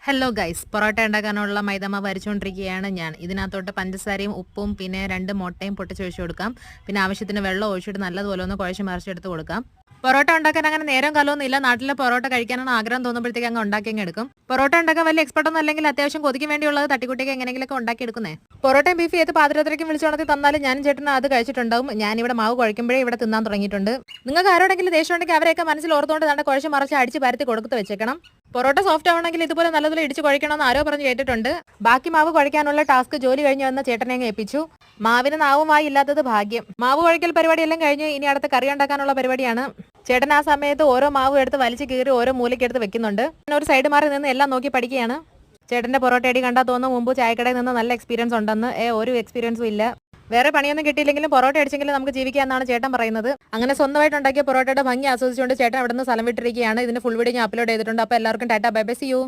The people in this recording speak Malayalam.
ഹലോ ഗൈസ്, പൊറോട്ട ഉണ്ടാക്കാനുള്ള മൈദമാവ് അരച്ചുകൊണ്ടിരിക്കുകയാണ് ഞാൻ. ഇതിനകത്തോട്ട് പഞ്ചസാരയും ഉപ്പും പിന്നെ 2 മുട്ടയും പൊട്ടിച്ചൊഴിച്ചു കൊടുക്കാം. പിന്നെ ആവശ്യത്തിന് വെള്ളം ഒഴിച്ചിട്ട് നല്ലതുപോലെ ഒന്ന് കുഴച്ച് മറിച്ചെടുത്ത് കൊടുക്കാം. പൊറോട്ട ഉണ്ടാക്കാൻ അങ്ങനെ നേരം കാലമൊന്നുമില്ല. നാട്ടിലെ പൊറോട്ട കഴിക്കാനാണ് ആഗ്രഹം തോന്നുമ്പോഴത്തേക്ക് അങ്ങ് ഉണ്ടാക്കി എടുക്കും. പൊറോട്ട ഉണ്ടാക്കാൻ വലിയ എക്സ്പെർട്ട് ഒന്നും അല്ലെങ്കിൽ അത്യാവശ്യം കൊതിക്ക് വേണ്ടിയുള്ളത് തട്ടിക്കുട്ടിക്ക് എങ്ങനെയെങ്കിലൊക്കെ ഉണ്ടാക്കിയെടുക്കുന്നേ. പൊറോട്ടയും ബീഫ് ഏത് പാത്രത്തിലേക്കും വിളിച്ചുണർത്തി തന്നാലും ഞാനും ചേട്ടനും അത് കഴിച്ചിട്ടുണ്ടാവും. ഞാനിവിടെ മാവ് കുഴക്കുമ്പോഴേ ഇവിടെ തിന്നാൻ തുടങ്ങിയിട്ടുണ്ട്. നിങ്ങൾക്ക് ആരോടെങ്കിലും ദേഷ്യം ഉണ്ടെങ്കിൽ അവരെയൊക്കെ മനസ്സിൽ ഓർത്തുകൊണ്ട് തന്നെ കുഴച്ച് മറിച്ച് അടിച്ച് പരത്തി കൊടുത്ത് വെച്ചേക്കണം. പൊറോട്ട സോഫ്റ്റ് ആവണമെങ്കിൽ ഇതുപോലെ നല്ലതുപോലെ ഇടിച്ച് കുഴക്കണമെന്ന് ആരോ പറഞ്ഞ് കേട്ടിട്ടുണ്ട്. ബാക്കി മാവ് കുഴക്കാനുള്ള ടാസ്ക് ജോലി കഴിഞ്ഞ് വന്ന ചേട്ടനെ അങ്ങ് ഏൽപ്പിച്ചു. മാവിന് നാവുമായി ഇല്ലാത്തത് ഭാഗ്യം. മാവ് കുഴക്കൽ പരിപാടിയെല്ലാം കഴിഞ്ഞ് ഇനി അടുത്ത കറി ഉണ്ടാക്കാനുള്ള പരിപാടിയാണ്. ചേട്ടൻ ആ സമയത്ത് ഓരോ മാവ് എടുത്ത് വലിച്ചു കീറി ഓരോ മൂലയ്ക്ക് എടുത്ത് വെക്കുന്നുണ്ട്. ഒരു സൈഡ് മാറി നിന്ന് എല്ലാം നോക്കി പഠിക്കുകയാണ്. ചേട്ടന്റെ പൊറോട്ട അടി കണ്ടാൽ തോന്നുന്നു മുമ്പ് ചായക്കടയിൽ നിന്ന് നല്ല എക്സ്പീരിയൻസ് ഉണ്ടെന്ന്. ഒരു എക്സ്പീരിയൻസും ഇല്ല. വേറെ പണിയൊന്നും കിട്ടിയില്ലെങ്കിലും പൊറോട്ട അടിച്ചെങ്കിലും നമുക്ക് ജീവിക്കാമെന്നാണ് ചേട്ടൻ പറയുന്നത്. അങ്ങനെ സ്വന്തമായിട്ട് ഉണ്ടാക്കിയ പൊറോട്ടയുടെ ഭംഗി ആസ്വദിച്ചുകൊണ്ട് ചേട്ടൻ അവിടെ നിന്ന് സ്ഥലം വിട്ടിരിക്കുകയാണ്. ഇതിന്റെ ഫുൾ വീഡിയോ ഞാൻ അപ്ലോഡ് ചെയ്തിട്ടുണ്ട്. അപ്പോൾ എല്ലാവർക്കും tata, bye bye, see U.